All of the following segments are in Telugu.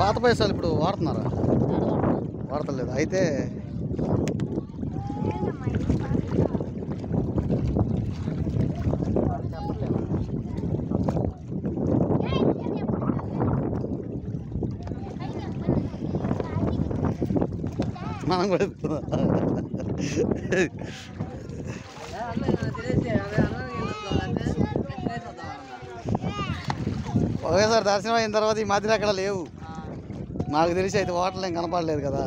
పాత పైసలు ఇప్పుడు వాడుతున్నారా? వాడతలేదు. అయితే మనం కూడా ఒకేసారి దర్శనం అయిన తర్వాత ఈ మధ్యలో అక్కడ లేవు. నాకు తెలిసి అయితే హోటల్ ఏం కనపడలేదు కదా.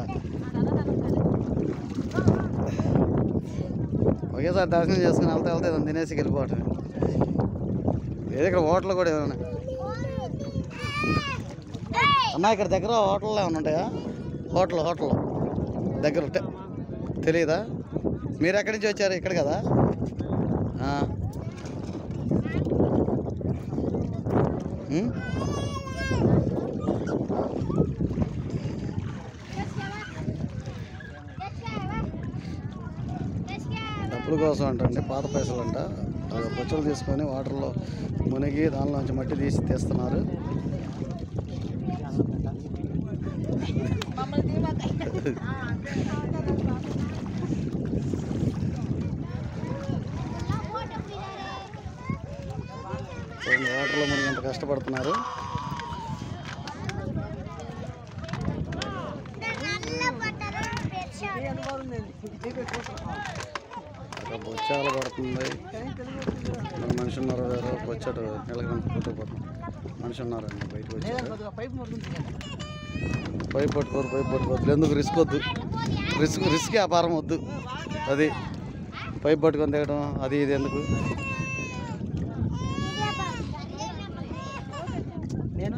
ఒకేసారి దర్శనం చేసుకుని వెళ్తే తినేసి వెళ్ళిపోవటం. లేదు ఇక్కడ హోటల్ కూడా ఏమైనా అన్నా? ఇక్కడ దగ్గర హోటల్లో ఏమైనా ఉంటాయా? హోటల్ దగ్గర తెలియదా? మీరు ఎక్కడి నుంచి వచ్చారు? ఇక్కడ కదా. డబ్బుల కోసం అంటండి, పాత పైసలు అంట. బొచ్చలు తీసుకొని వాటర్లో మునిగి దానిలోంచి మట్టి తీస్తున్నారు. వాటర్లో మునిగి ఎంత కష్టపడుతున్నారు. బొచ్చాలు పడుతుంది. మనిషి ఉన్నారు గారు బొచ్చట నిలకడంత కొట్టుకుపోతుంది. మనిషి ఉన్నారండి బయటకు వచ్చి పైప్ పట్టుకోరు. ఎందుకు రిస్క్ వద్దు, రిస్క్ వ్యాపారం వద్దు. అది పైప్ పట్టుకొని దిగడం అది ఇది ఎందుకు. నేను